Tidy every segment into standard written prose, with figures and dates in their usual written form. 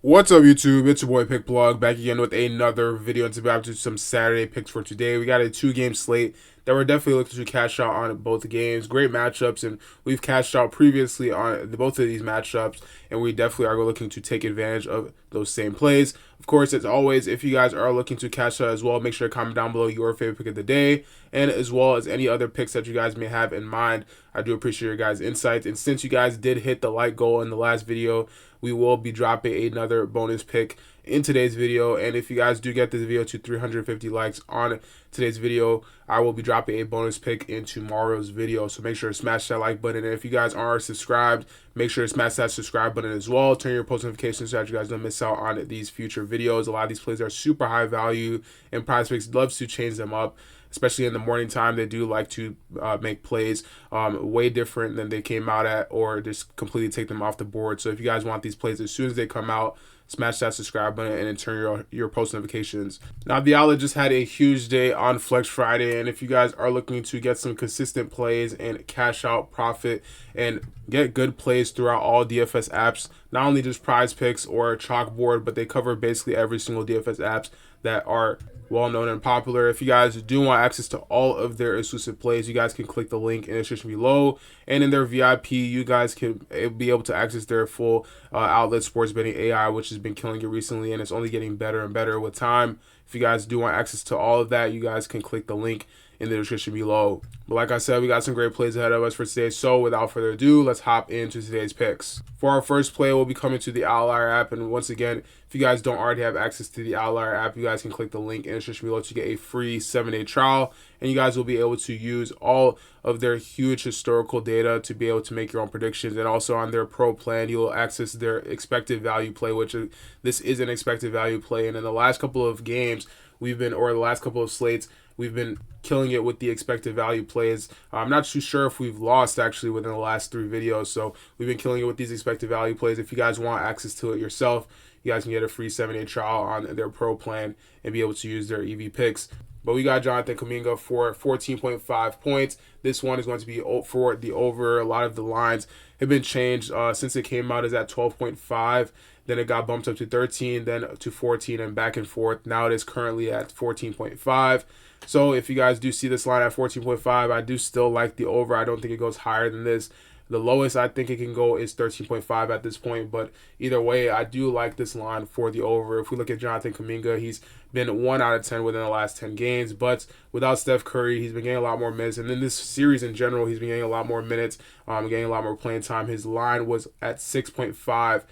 What's up, YouTube? It's your boy Pick Plug back again with another video. It's about to some Saturday picks for today. We got a 2-game slate that we're definitely looking to cash out on both games. Great matchups, and we've cashed out previously on both of these matchups, and we definitely are looking to take advantage of those same plays. Of course, as always, if you guys are looking to cash out as well, make sure to comment down below your favorite pick of the day, and as well as any other picks that you guys may have in mind. I do appreciate your guys' insights, and since you guys did hit the like goal in the last video, we will be dropping another bonus pick in today's video. And if you guys do get this video to 350 likes on today's video, I will be dropping a bonus pick in tomorrow's video. So make sure to smash that like button. And if you guys are subscribed, make sure to smash that subscribe button as well. Turn your post notifications so that you guys don't miss out on these future videos. A lot of these plays are super high value, and PrizePicks loves to change them up. Especially in the morning time, they do like to make plays way different than they came out at, or just completely take them off the board. So if you guys want these plays as soon as they come out, smash that subscribe button and then turn your post notifications. Now, the outlet just had a huge day on Flex Friday, and if you guys are looking to get some consistent plays and cash out profit and get good plays throughout all DFS apps, not only just PrizePicks or Chalkboard, but they cover basically every single DFS apps that are well known and popular. If you guys do want access to all of their exclusive plays, you guys can click the link in the description below, and in their VIP you guys can be able to access their full outlet sports betting AI, which has been killing it recently, and it's only getting better and better with time. If you guys do want access to all of that, you guys can click the link in the description below. But like I said, we got some great plays ahead of us for today, so without further ado, let's hop into today's picks. For our first play, we'll be coming to the Outlier app, and once again, if you guys don't already have access to the Outlier app, you guys can click the link in the description below to get a free 7-day trial, and you guys will be able to use all of their huge historical data to be able to make your own predictions. And also on their pro plan, you'll access their expected value play, which this is an expected value play, and in the last couple of games, the last couple of slates, we've been killing it with the expected value plays. I'm not too sure if we've lost actually within the last 3 videos, so we've been killing it with these expected value plays. If you guys want access to it yourself, you guys can get a free 7-day trial on their pro plan and be able to use their EV picks. But we got Jonathan Kuminga for 14.5 points. This one is going to be for the over. A lot of the lines have been changed since it came out. Is at 12.5. Then it got bumped up to 13, then to 14, and back and forth. Now it is currently at 14.5. So if you guys do see this line at 14.5, I do still like the over. I don't think it goes higher than this. The lowest I think it can go is 13.5 at this point, but either way, I do like this line for the over. If we look at Jonathan Kuminga, he's been 1 out of 10 within the last 10 games, but without Steph Curry, he's been getting a lot more minutes, and in this series in general, he's been getting a lot more minutes, getting a lot more playing time. His line was at 6.5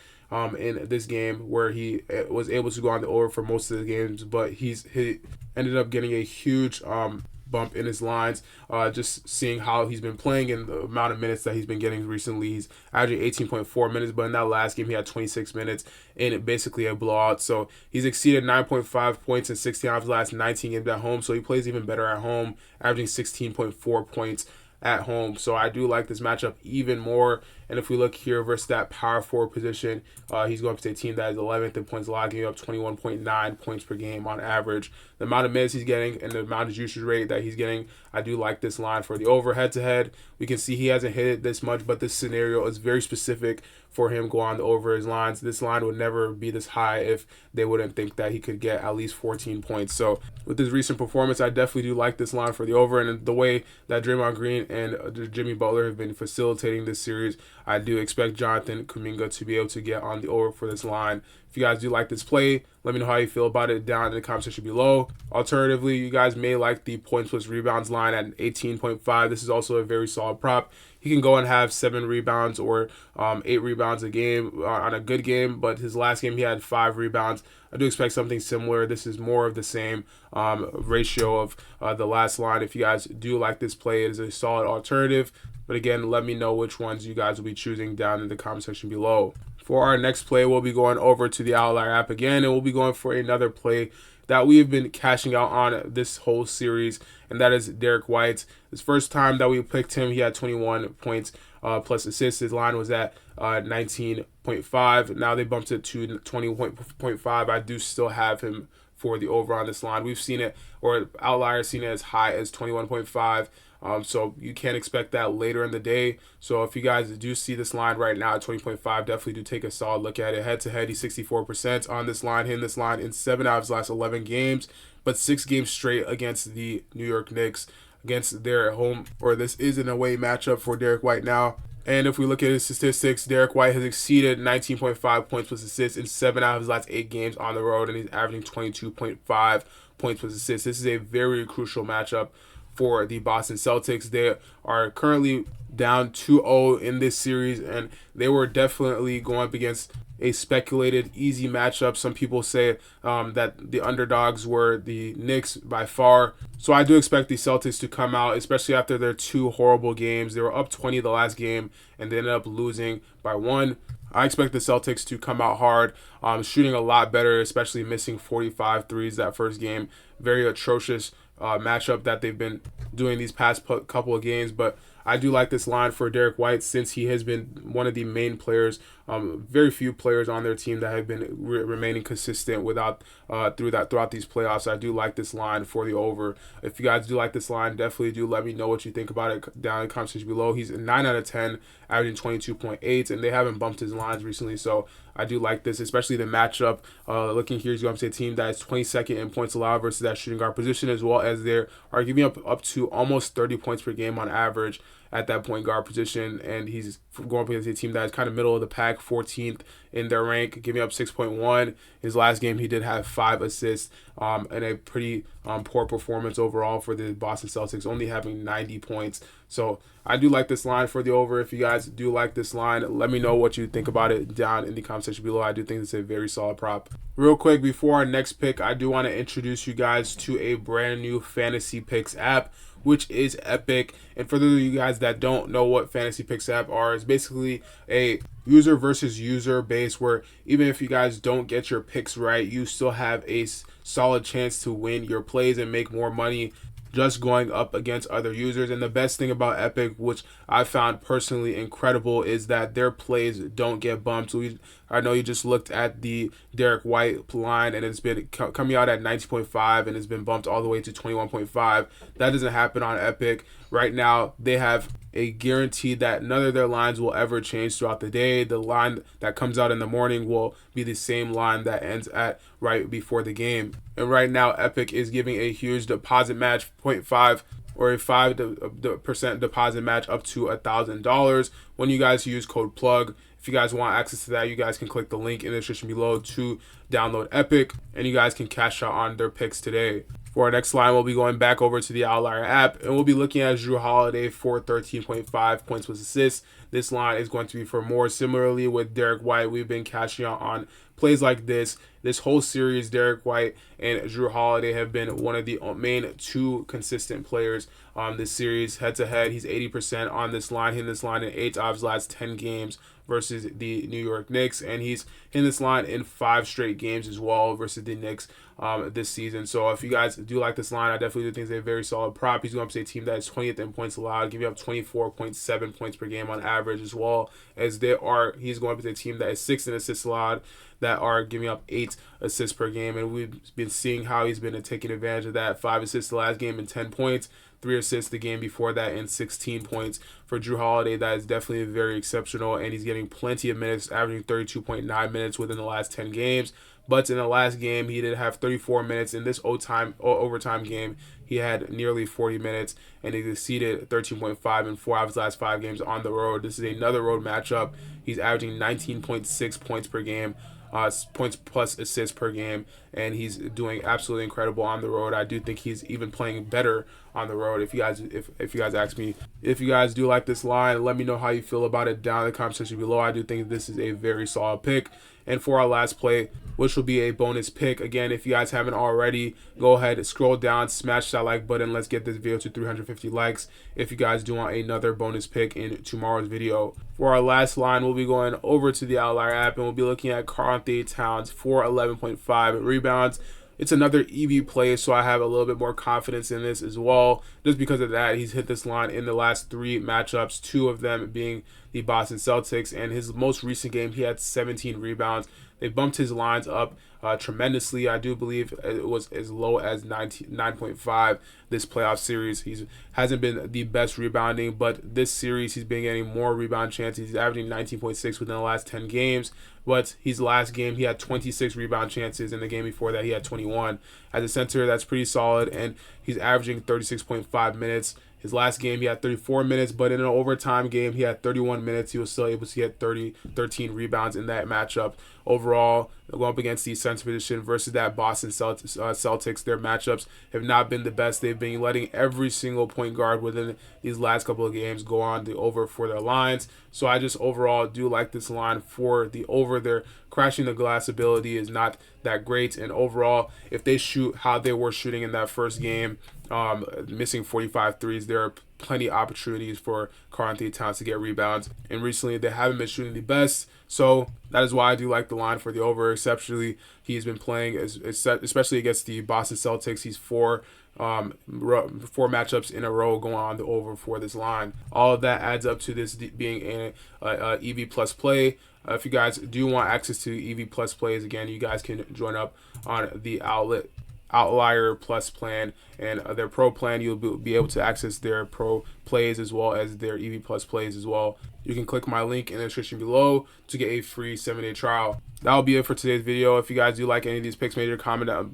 in this game, where he was able to go on the over for most of the games, but he ended up getting a huge bump in his lines, just seeing how he's been playing and the amount of minutes that he's been getting recently. He's averaging 18.4 minutes, but in that last game he had 26 minutes in basically a blowout. So he's exceeded 9.5 points in 16 out of his last 19 games at home, so he plays even better at home, averaging 16.4 points at home. So I do like this matchup even more. And if we look here versus that power forward position, he's going up to a team that is 11th in points allowed, giving up 21.9 points per game on average. The amount of minutes he's getting and the amount of usage rate that he's getting, I do like this line for the over. Head to head, we can see he hasn't hit it this much, but this scenario is very specific for him going on the over his lines. This line would never be this high if they wouldn't think that he could get at least 14 points. So with his recent performance, I definitely do like this line for the over. And the way that Draymond Green and Jimmy Butler have been facilitating this series, I do expect Jonathan Kuminga to be able to get on the over for this line. If you guys do like this play, let me know how you feel about it down in the comment section below. Alternatively, you guys may like the points plus rebounds line at 18.5. This is also a very solid prop. He can go and have 7 rebounds or 8 rebounds a game on a good game, but his last game he had 5 rebounds. I do expect something similar. This is more of the same ratio of the last line. If you guys do like this play, it is a solid alternative. But again, let me know which ones you guys will be choosing down in the comment section below. For our next play, we'll be going over to the Outlier app again, and we'll be going for another play that we've been cashing out on this whole series, and that is Derek White. This first time that we picked him, he had 21 points plus assists. His line was at 19.5. Now they bumped it to 20.5. I do still have him for the over on this line. We've seen it, or Outlier seen it as high as 21.5. So you can't expect that later in the day. So if you guys do see this line right now at 20.5, definitely do take a solid look at it. Head to head, he's 64% on this line, hitting this line in 7 out of his last 11 games, but 6 games straight against the New York Knicks, against their home, or this is an away matchup for Derek White now. And if we look at his statistics, Derek White has exceeded 19.5 points plus assists in 7 out of his last 8 games on the road, and he's averaging 22.5 points plus assists. This is a very crucial matchup for the Boston Celtics. They are currently down 2-0 in this series, and they were definitely going up against a speculated easy matchup. Some people say that the underdogs were the Knicks by far. So I do expect the Celtics to come out, especially after their 2 horrible games. They were up 20 the last game, and they ended up losing by 1. I expect the Celtics to come out hard, shooting a lot better, especially missing 45 threes that first game. Very atrocious matchup that they've been doing these past couple of games, but I do like this line for Derek White since he has been one of the main players. Very few players on their team that have been remaining consistent throughout these playoffs. I do like this line for the over. If you guys do like this line, definitely do let me know what you think about it down in the comment section below. He's 9 out of 10, averaging 22.8, and they haven't bumped his lines recently, so I do like this, especially the matchup. Looking here, he's going to say a team that is 22nd in points allowed versus that shooting guard position, as well as they are giving up to almost 30 points per game on average at that point guard position, and he's going up against a team that is kind of middle of the pack, 14th in their rank, giving up 6.1. His last game, he did have 5 assists, and a pretty poor performance overall for the Boston Celtics, only having 90 points. So I do like this line for the over. If you guys do like this line, let me know what you think about it down in the comment section below. I do think it's a very solid prop. Real quick, before our next pick, I do want to introduce you guys to a brand new Fantasy Picks app, which is Epic. And for those of you guys that don't know what Fantasy Picks app are, it's basically a user versus user base where even if you guys don't get your picks right, you still have a solid chance to win your plays and make more money just going up against other users. And the best thing about Epic, which I found personally incredible, is that their plays don't get bumped. So I know you just looked at the Derek White line, and it's been coming out at 19.5, and it's been bumped all the way to 21.5. That doesn't happen on Epic. Right now, they have a guarantee that none of their lines will ever change throughout the day. The line that comes out in the morning will be the same line that ends at right before the game. And right now, Epic is giving a huge deposit match, 0.5 or a 5% deposit match up to $1,000 when you guys use code PLUG. If you guys want access to that, you guys can click the link in the description below to download Epic, and you guys can cash out on their picks today. For our next line, we'll be going back over to the Outlier app, and we'll be looking at Jrue Holiday for 13.5 points plus assists. This line is going to be for more. Similarly with Derek White, we've been cashing out on plays like this. This whole series, Derek White and Jrue Holiday have been one of the main 2 consistent players on this series. Head to head, he's 80% on this line, hitting this line in 8 of his last 10 games versus the New York Knicks, and he's hitting this line in 5 straight games as well versus the Knicks this season. So if you guys do like this line, I definitely do think it's a very solid prop. He's going up to a team that is 20th in points allowed, giving up 24.7 points per game on average, as well as he's going up to a team that is 6th in assists allowed, that are giving up 8 assists per game, and we've been seeing how he's been taking advantage of that. 5 assists the last game and 10 points, 3 assists the game before that, and 16 points for Jrue Holiday. That is definitely very exceptional, and he's getting plenty of minutes, averaging 32.9 minutes within the last 10 games. But in the last game, he did have 34 minutes. In this overtime game, he had nearly 40 minutes, and he exceeded 13.5 in 4 of his last 5 games on the road. This is another road matchup. He's averaging 19.6 points per game, points plus assists per game, and he's doing absolutely incredible on the road. I do think he's even playing better on the road. If you guys ask me, if you guys do like this line, let me know how you feel about it down in the comment section below. I do think this is a very solid pick. And for our last play, which will be a bonus pick, again, if you guys haven't already, go ahead, scroll down, smash that like button. Let's get this video to 350 likes if you guys do want another bonus pick in tomorrow's video. For our last line, we'll be going over to the Outlier app, and we'll be looking at Karl-Anthony Towns for 11.5 rebounds. It's another EV play, so I have a little bit more confidence in this as well. Just because of that, he's hit this line in the last 3 matchups, 2 of them being the Boston Celtics, and his most recent game, he had 17 rebounds. They bumped his lines up tremendously. I do believe it was as low as 9.5 this playoff series. He hasn't been the best rebounding, but this series he's been getting more rebound chances. He's averaging 19.6 within the last 10 games. But his last game, he had 26 rebound chances. In the game before that, he had 21. As a center, that's pretty solid, and he's averaging 36.5 minutes. His last game, he had 34 minutes, but in an overtime game, he had 31 minutes. He was still able to get 13 rebounds in that matchup. Overall, going up against the center position versus that Boston Celtics, their matchups have not been the best. They've been letting every single point guard within these last couple of games go on the over for their lines. So I just overall do like this line for the over. Their crashing the glass ability is not that great. And overall, if they shoot how they were shooting in that first game, missing 45 threes, there are plenty of opportunities for Karl-Anthony Towns to get rebounds. And recently, they haven't been shooting the best. So that is why I do like the line for the over. Exceptionally, he's been playing, especially against the Boston Celtics. He's four matchups in a row going on the over for this line. All of that adds up to this being an EV plus play. If you guys do want access to EV plus plays, again, you guys can join up on the Outlier Plus plan and their Pro plan. You'll be able to access their Pro plays as well as their EV Plus plays as well. You can click my link in the description below to get a free 7-day trial. That'll be it for today's video. If you guys do like any of these picks, make sure to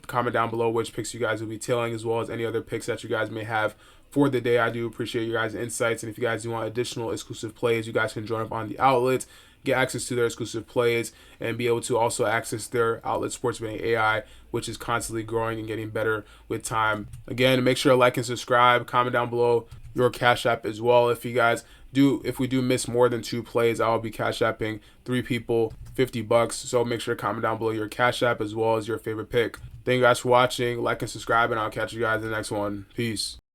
comment down below which picks you guys will be tailing, as well as any other picks that you guys may have for the day. I do appreciate your guys' insights, and if you guys do want additional exclusive plays, you guys can join up on the outlet, get access to their exclusive plays, and be able to also access their outlet sports betting AI, which is constantly growing and getting better with time. Again, make sure to like and subscribe. Comment down below your Cash App as well. If we do miss more than 2 plays, I will be Cash Apping 3 people $50. So make sure to comment down below your Cash App as well as your favorite pick. Thank you guys for watching. Like and subscribe, and I'll catch you guys in the next one. Peace.